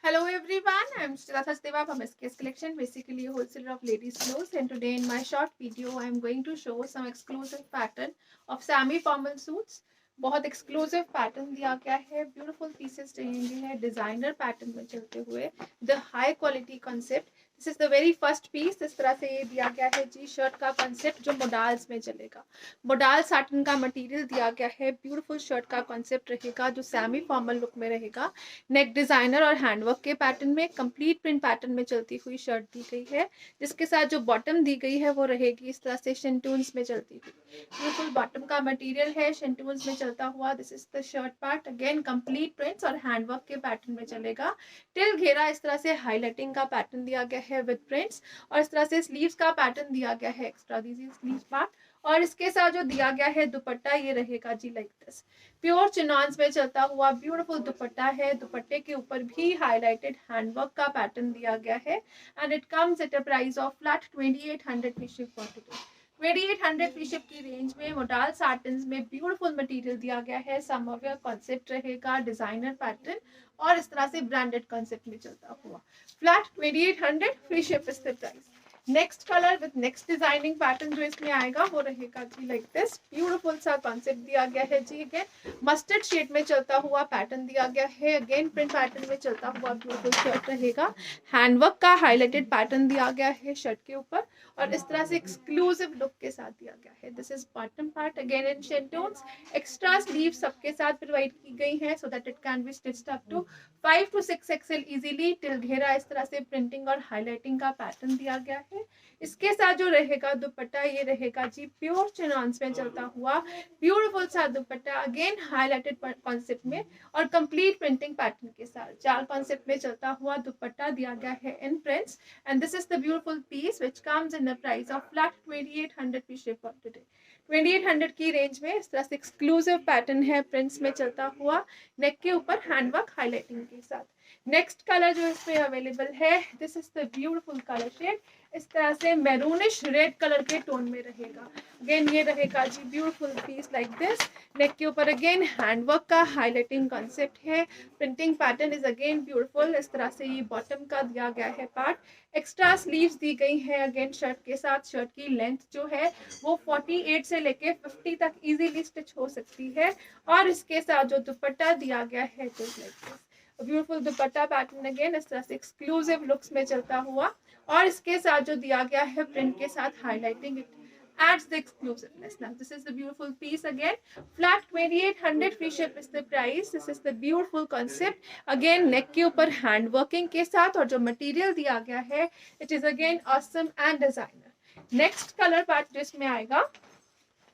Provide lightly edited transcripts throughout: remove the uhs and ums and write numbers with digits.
Hello everyone, I'm Shrita Sachdeva from SKS Collection, basically a wholesaler of ladies clothes, and today in my short video I'm going to show some exclusive pattern of semi formal suits. बहुत exclusive pattern दिया गया है, beautiful pieces रहेंगे हैं designer pattern में चलते हुए the high quality concept. This is the very first piece. इस तरह से ये दिया गया है जी शर्ट का कॉन्सेप्ट जो मोडाल्स में चलेगा. मोडाल साटन का मटेरियल दिया गया है. ब्यूटीफुल शर्ट का कॉन्सेप्ट रहेगा जो सेमी फॉर्मल लुक में रहेगा. नेक डिजाइनर और हैंडवर्क के पैटर्न में कंप्लीट प्रिंट पैटर्न में चलती हुई शर्ट दी गई है, जिसके साथ जो बॉटम दी गई है वो रहेगी इस तरह से शेंटून्स में चलती हुई. ब्यूटीफुल बॉटम का मटेरियल है, शेंटून्स में चलता हुआ. This is the shirt part. Again complete prints और हैंडवर्क के पैटर्न में चलेगा. टिल घेरा इस तरह से हाईलाइटिंग का पैटर्न दिया गया है विद प्रिंट्स, और इस तरह से स्लीव्स का पैटर्न दिया गया है extra. This is sleeves part. और इसके साथ जो दिया गया है दुपट्टा ये रहेगा जी लाइक दिस. प्योर चिनॉन्स में चलता हुआ ब्यूटीफुल दुपट्टा है. दुपट्टे के ऊपर भी हाईलाइटेड हैंडवर्क का पैटर्न दिया गया है, and it comes at a price of flat 2800 free ship for today. 2800 free ship की रेंज में मोडाल साटन्स में ब्यूटीफुल मटेरियल दिया गया है. समवेयर कॉन्सेप्ट रहेगा, डिजाइनर पैटर्न, और इस तरह से ब्रांडेड कॉन्सेप्ट में चलता हुआ. Flat 2800 free ship is the price. Next colour with next designing pattern जो इसमें आएगा वो रहेगा जी लाइक दिस. ब्यूटीफुल सा कॉन्सेप्ट दिया गया है जी. अगेन मस्टर्ड शेड में चलता हुआ पैटर्न दिया गया है. अगेन प्रिंट पैटर्न में चलता हुआ ब्यूटीफुल शर्ट रहेगा. हैंडवर्क का हाईलाइटेड पैटर्न दिया गया है शर्ट के ऊपर, और इस तरह से एक्सक्लूसिव लुक के साथ दिया गया है. This is bottom part. Again in shantoons. Extra sleeve सबके साथ प्रोवाइड की गई है so that it can be stitched up to 5 to 6 XL easily. Till घेरा इस तरह से प्रिंटिंग और हाईलाइटिंग का पैटर्न दिया गया है. इसके साथ जो रहेगा दुपट्टा ये रहेगा जी प्योर चिनॉन्स में चलता हुआ ब्यूटीफुल सा दुपट्टा. अगेन हाईलाइटेड कॉन्सेप्ट में और कंप्लीट प्रिंटिंग पैटर्न के साथ जाल कॉन्सेप्ट में चलता हुआ दुपट्टा दिया गया है in prints. And this is the beautiful piece which comes in the price of flat 2800 free ship for today. 2800 की रेंज में इस तरह से एक्सक्लूसिव पैटर्न है प्रिंट्स में चलता हुआ, नेक के ऊपर हैंडवर्क हाईलाइटिंग के साथ. नेक्स्ट कलर जो इसमें अवेलेबल है, this is the beautiful colour shade. इस तरह से मैरूनिश रेड कलर के टोन में रहेगा. अगेन ये रहेगा जी beautiful piece like this. Neck के ऊपर अगेन हैंडवर्क का हाईलाइटिंग कॉन्सेप्ट है. Printing pattern is again beautiful. इस तरह से ये बॉटम का दिया गया है पार्ट. एक्स्ट्रा स्लीव्स दी गई है अगेन शर्ट के साथ. शर्ट की लेंथ जो है वो 48 से लेके 50 तक इजीली स्टिच हो सकती है. और इसके साथ जो दुपट्टा दिया गया है just like this. Beautiful dupatta pattern again इस तरह से एक्सक्लूसिव लुक्स में चलता हुआ, और इसके साथ जो दिया गया है प्रिंट के साथ highlighting, it adds the exclusiveness. Now this is the beautiful piece again. Flat 2800 free ship is the price. This is the beautiful concept. Again neck के ऊपर hand working के साथ, और जो material दिया गया है it is again awesome and designer. Next color part जो इसमें आएगा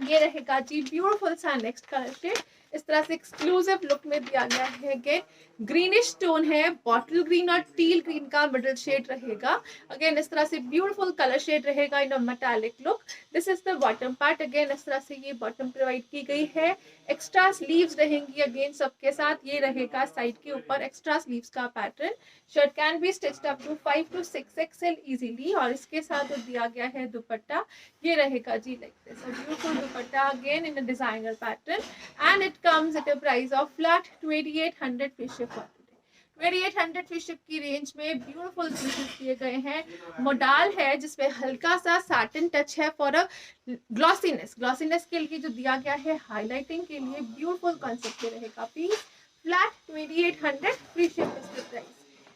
ये रहेगा जी ब्यूटीफुल सा नेक्स्ट कलर शेड. इस तरह से एक्सक्लूसिव लुक में दिया गया है. अगेन ग्रीनिश टोन है, बॉटल ग्रीन और टील ग्रीन का मिडल शेड रहेगा. अगेन इस तरह से ब्यूटीफुल कलर शेड रहेगा in a metallic look. This is the bottom part. Again इस तरह से ये बॉटम प्रोवाइड की गई है. एक्स्ट्रा स्लीव्स रहेंगी अगेन सबके साथ. ये रहेगा साइड के ऊपर एक्स्ट्रा स्लीव्स का pattern. Shirt can be stitched up to 5 to 6 XL easily. और इसके साथ जो दिया गया है दुपट्टा ये रहेगा जी लाइक दिस. ब्यूटीफुल दुपट्टा again in a designer pattern, and it comes at a price of flat 2800 free ship for today. 2800 free ship की रेंज में ब्यूटीफुल पीसेस दिए गए हैं. मोडाल है जिसमें हल्का सा साटिन टच है फॉर अ ग्लॉसीनेस. ग्लॉसीनेस के लिए जो दिया गया है हाईलाइटिंग के लिए ब्यूटीफुल कॉन्सेप्ट के रहेगा piece. Flat 2800 free ship is the price.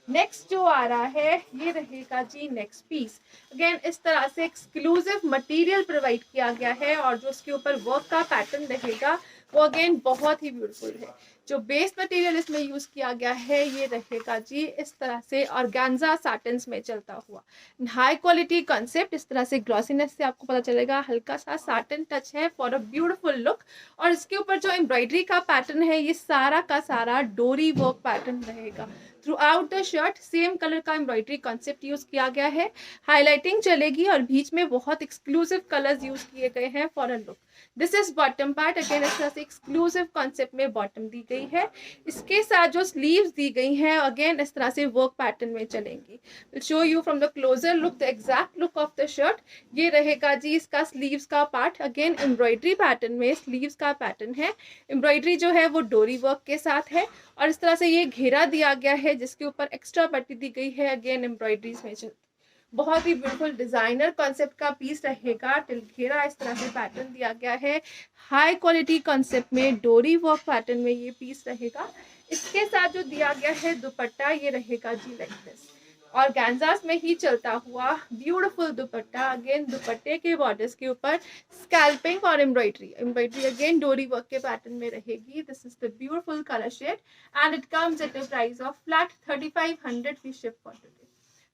Next जो आ रहा है ये रहेगा जी नेक्स्ट पीस. अगेन इस तरह से एक्सक्लूसिव मटेरियल प्रोवाइड किया गया है, और जो उसके ऊपर वर्क का पैटर्न रहेगा वो अगेन बहुत ही ब्यूटीफुल है. जो बेस मटेरियल इसमें यूज किया गया है ये रहेगा जी इस तरह से ऑर्गेन्जा साटन्स में चलता हुआ हाई क्वालिटी कॉन्सेप्ट. इस तरह से ग्लॉसीनेस से आपको पता चलेगा हल्का सा साटन टच है फॉर अ ब्यूटीफुल लुक. और इसके ऊपर जो एम्ब्रॉयडरी का पैटर्न है ये सारा का सारा डोरी वर्क पैटर्न रहेगा. Through out the shirt same colour का एम्ब्रॉयडरी कॉन्सेप्ट यूज किया गया है. हाईलाइटिंग चलेगी और बीच में बहुत एक्सक्लूसिव कलर्स यूज किए गए हैं for a look. This is bottom part. Again इस तरह से एक्सक्लूसिव कॉन्सेप्ट में बॉटम दी गई है। इसके साथ जो स्लीव्स दी गई हैं अगेन इस तरह से वर्क पैटर्न में चलेंगी। Will show you from the closure look the exact look of the shirt. ये रहेगा जी इसका स्लीव्स का पार्ट। अगेन एम्ब्रॉयडरी पैटर्न में स्लीव्स का पैटर्न है। एम्ब्रॉयडरी जो है वो डोरी वर्क के साथ है और इस तरह से ये घेरा दिया गया है जिसके ऊपर एक्स्ट्रा पट्टी दी गई है। अगेन एम्ब्रॉयडरीज में चलती, बहुत ही ब्यूटीफुल डिजाइनर कॉन्सेप्ट का पीस रहेगा। टिल घेरा इस तरह से पैटर्न दिया गया है। हाई क्वालिटी कॉन्सेप्ट में डोरी वर्क पैटर्न में ये पीस रहेगा। इसके साथ जो दिया गया है दुपट्टा ये रहेगा जी लाइक दिस, और गैंजास में ही चलता हुआ ब्यूटीफुल दुपट्टा। अगेन दुपट्टे के बॉर्डर्स के ऊपर स्कैल्पिंग और एम्ब्रॉयडरी अगेन डोरी वर्क के पैटर्न में रहेगी। This is the beautiful colour shade and it comes at a price of flat 3500 free ship for today.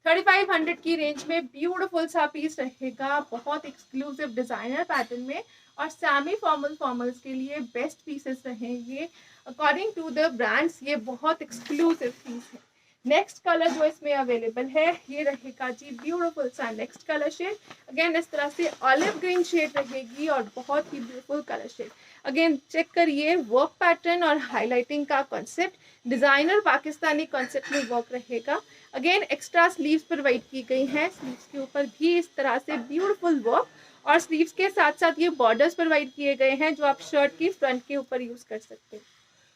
3500 की रेंज में ब्यूटीफुल सा पीस रहेगा, बहुत एक्सक्लूसिव डिजाइनर पैटर्न में, और सेमी फॉर्मल्स के लिए बेस्ट पीसेस रहेंगे अकॉर्डिंग टू द ब्रांड्स। ये बहुत एक्सक्लूसिव पीस है। नेक्स्ट कलर जो इसमें अवेलेबल है ये रहेगा जी ब्यूटीफुल सा नेक्स्ट कलर शेड। अगेन इस तरह से ऑलिव ग्रीन शेड रहेगी और बहुत ही beautiful colour shade. Again check करिए वर्क पैटर्न और हाईलाइटिंग का कॉन्सेप्ट डिजाइनर पाकिस्तानी कॉन्सेप्ट में वर्क रहेगा। अगेन एक्स्ट्रा स्लीव्स प्रोवाइड की गई हैं, स्लीव्स के ऊपर भी इस तरह से ब्यूटीफुल वर्क, और स्लीव्स के साथ साथ ये बॉर्डर्स प्रोवाइड किए गए हैं जो आप शर्ट की फ्रंट के ऊपर यूज कर सकते हैं।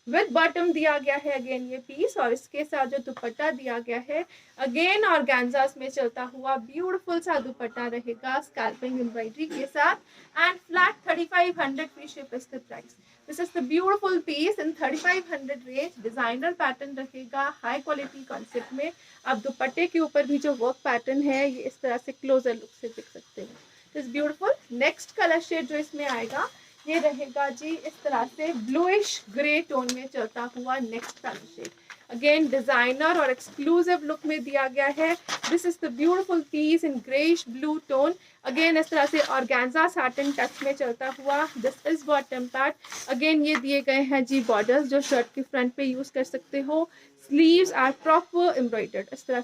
विद बॉटम दिया गया है अगेन ये पीस, और इसके साथ जो दुपट्टा दिया गया है अगेन ऑर्गेन्जास में चलता हुआ ब्यूटीफुल सा दुपट्टा रहेगा स्कैल्पिंग एम्ब्रॉयडरी के साथ and flat 3500 free ship is the price. This is the beautiful piece in 3500 range. Designer pattern रहेगा हाई क्वालिटी कॉन्सेप्ट में। आप दुपट्टे के ऊपर भी जो वर्क पैटर्न है ये इस तरह से क्लोजर लुक से देख सकते हैं। This beautiful next colour shade जो इसमें आएगा ये रहेगा जी इस तरह से ब्लूइश ग्रे टोन में चलता हुआ next colour shade. Again designer और एक्सक्लूसिव लुक में दिया गया है। This is the beautiful piece in greyish blue tone. Again इस तरह से ऑर्गेन्जा सैटिन टच में चलता हुआ। This is bottom part. Again ये दिए गए हैं जी बॉर्डर्स जो शर्ट के फ्रंट पे यूज कर सकते हो। Sleeves are proper embroidered. इस तरह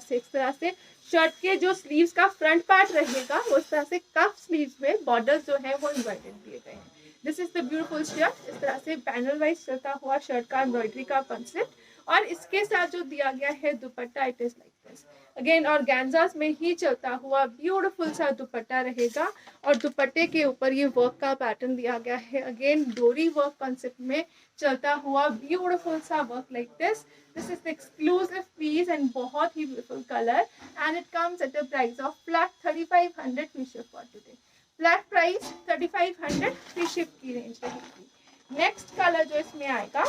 से शर्ट के जो स्लीव्स का फ्रंट पार्ट रहेगा वो इस तरह से कफ स्लीव्स में बॉर्डर्स जो है वो एम्ब्रॉयडर्ड दिए गए हैं। This is the beautiful shirt. इस तरह से पैनल वाइज चलता हुआ शर्ट का एम्ब्रॉयडरी का कॉन्सेप्ट, और इसके साथ जो दिया गया है दुपट्टा it is like this. Again organzas में ही चलता हुआ ब्यूटीफुल सा दुपट्टा रहेगा, और दुपट्टे के ऊपर ये वर्क का पैटर्न दिया गया है। अगेन डोरी वर्क कॉन्सेप्ट में चलता हुआ ब्यूटीफुल सा work like this. This is the exclusive piece and बहुत ही beautiful colour and it comes at a price of flat 3500 free ship for today. Flat price 3500 free ship की range रहेगी। Next colour जो इसमें आएगा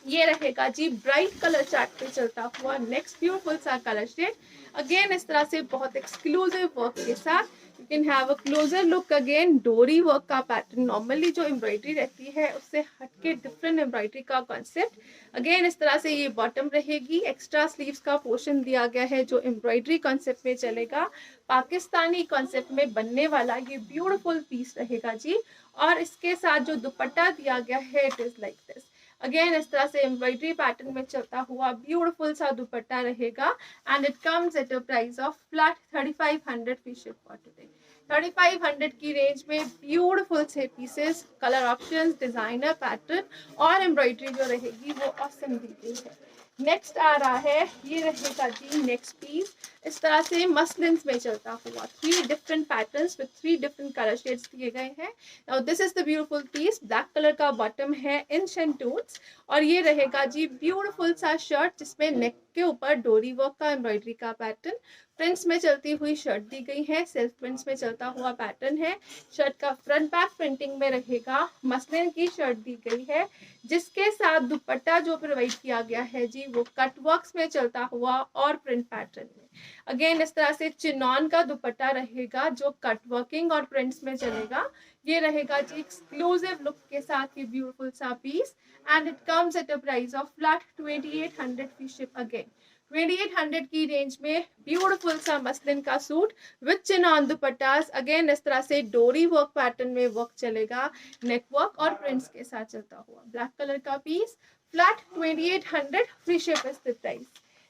ये रहेगा जी ब्राइट कलर चार्ट पे चलता हुआ नेक्स्ट ब्यूटीफुल सा कलर शेड। अगेन इस तरह से बहुत एक्सक्लूसिव वर्क के साथ you can have a closure look. Again डोरी वर्क का पैटर्न, नॉर्मली जो एम्ब्रॉयडरी रहती है उससे हटके डिफरेंट एम्ब्रॉयडरी का कॉन्सेप्ट। अगेन इस तरह से ये बॉटम रहेगी। एक्स्ट्रा स्लीव्स का पोर्शन दिया गया है जो एम्ब्रॉयडरी कॉन्सेप्ट में चलेगा। पाकिस्तानी कॉन्सेप्ट में बनने वाला ये ब्यूटीफुल पीस रहेगा जी, और इसके साथ जो दुपट्टा दिया गया है it is like this. Again इस तरह से एम्ब्रॉयडरी पैटर्न में चलता हुआ ब्यूटीफुल सा दुपट्टा रहेगा and it comes at a price of flat 3500 free ship for today. 3500 की रेंज में ब्यूटीफुल से pieces, colour options, designer pattern और एम्ब्रॉयडरी जो रहेगी वो ऑसम दी गई है। नेक्स्ट आ रहा है ये रहेगा जी नेक्स्ट पीस। इस तरह से मसलिन्स में चलता हुआ 3 different patterns with 3 different colour shades दिए गए हैं। Now this is the beautiful piece. Black colour का बॉटम है इन शेंटून्स, और ये रहेगा जी ब्यूटीफुल सा शर्ट जिसमें नेक के ऊपर डोरी वर्क का एम्ब्रॉयडरी का पैटर्न, प्रिंट्स में चलती हुई शर्ट दी गई है। सेल्फ प्रिंट्स में चलता हुआ पैटर्न है। शर्ट का फ्रंट बैक प्रिंटिंग में रहेगा। मसलिन की शर्ट दी गई है जिसके साथ दुपट्टा जो प्रोवाइड किया गया है जी वो कट वर्क्स में चलता हुआ और प्रिंट पैटर्न में। अगेन इस तरह से चिनॉन का दुपट्टा रहेगा जो कट वर्किंग और प्रिंट्स में चलेगा। ये रहेगा जी एक्सक्लूसिव लुक के साथ ये ब्यूटीफुल सा piece and it comes at a price of flat 2800 free ship. Again 2800 की रेंज में ब्यूटीफुल सा मसलिन का suit with chinon dupattas. Again इस तरह से डोरी वर्क पैटर्न में वर्क चलेगा, नेक वर्क और प्रिंट्स के साथ चलता हुआ ब्लैक कलर का piece. Flat 2800 free ship is the price.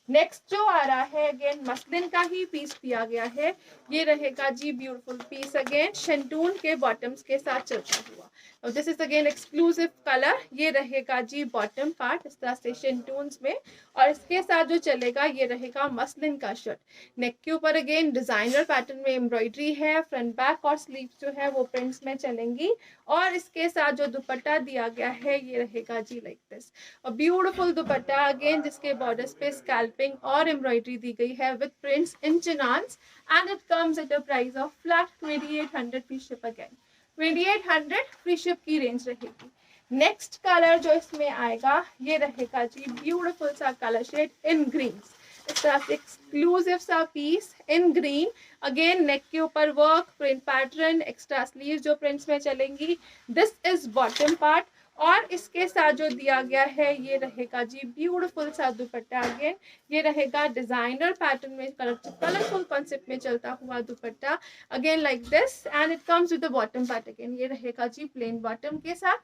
Next जो आ रहा है अगेन मसलिन का ही पीस दिया गया है, ये रहेगा जी ब्यूटीफुल पीस अगेन शेंटून के बॉटम्स के साथ चलता हुआ। और this is again exclusive colour, ये रहेगा जी बॉटम पार्ट इस तरह से शेंटून्स में, और इसके साथ जो चलेगा ये रहेगा मसलिन का शर्ट। नेक के ऊपर अगेन डिजाइनर पैटर्न में एम्ब्रॉयडरी है, फ्रंट बैक और स्लीव्स जो है वो प्रिंट्स में चलेंगी, और इसके साथ जो दुपट्टा दिया गया है ये रहेगा जी लाइक दिस, और ब्यूटीफुल दुपट्टा अगेन जिसके बॉर्डर्स पे स्कैल्पिंग और एम्ब्रॉयडरी दी गई है with prints in chinons, and it comes at a price of flat 2800 free ship again 2800 free ship की रेंज रहेगी। नेक्स्ट कलर जो इसमें आएगा ये रहेगा जी ब्यूटीफुल सा कलर शेड इन ग्रीन, इस तरह से एक्सक्लूसिव सा piece in green, again neck के ऊपर work print pattern, extra sleeve जो प्रिंट्स में चलेंगी, दिस इज बॉटम पार्ट, और इसके साथ जो दिया गया है ये रहेगा जी ब्यूटीफुल सा दुपट्टा अगेन, ये रहेगा डिजाइनर पैटर्न में कलरफुल कॉन्सेप्ट में चलता हुआ दुपट्टा again like this, and it comes with the bottom part again, ये रहेगा जी प्लेन बॉटम के साथ।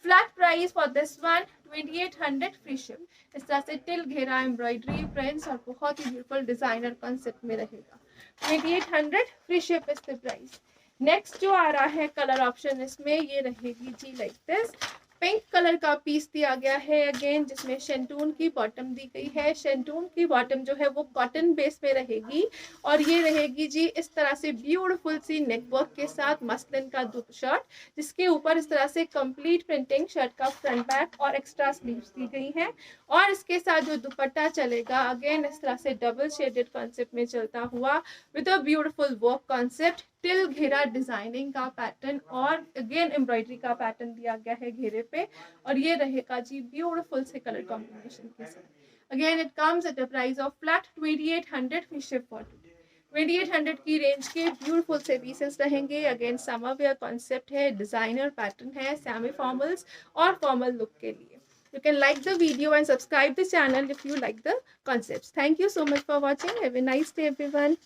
Flat price for this one 2800 free ship, इस तरह से टिल घेरा एम्ब्रॉयडरी प्रिंट्स और बहुत ही ब्यूटीफुल डिजाइनर कॉन्सेप्ट में रहेगा। 2800 free ship is the price. Next जो आ रहा है कलर ऑप्शन इसमें ये रहेगी जी लाइक दिस, पिंक कलर का पीस दिया गया है अगेन जिसमें शेंटून की बॉटम दी गई है, शेंटून की बॉटम जो है वो कॉटन बेस में रहेगी, और ये रहेगी जी इस तरह से ब्यूटीफुल सी नेकवर्क के साथ मसलिन का शर्ट, जिसके ऊपर इस तरह से कंप्लीट प्रिंटिंग शर्ट का फ्रंट बैक और एक्स्ट्रा स्लीव्स दी गई है, और इसके साथ जो दुपट्टा चलेगा अगेन इस तरह से डबल शेडेड कॉन्सेप्ट में चलता हुआ with a beautiful work concept, till घेरा डिजाइनिंग का पैटर्न और अगेन एम्ब्रॉयडरी का पैटर्न दिया गया है घेरे पे, और ये रहेगा जी ब्यूटीफुल से कलर कॉम्बिनेशन के साथ। Again it comes at a price of flat 2800 free ship for 2800 की रेंज के ब्यूटीफुल से पीसेस रहेंगे। अगेन समर वेयर कॉन्सेप्ट है, डिजाइनर पैटर्न है सेमी फॉर्मल्स और फॉर्मल लुक के लिए। You can like the video and subscribe the channel if you like the concepts. Thank you so much for watching. Have a nice day everyone.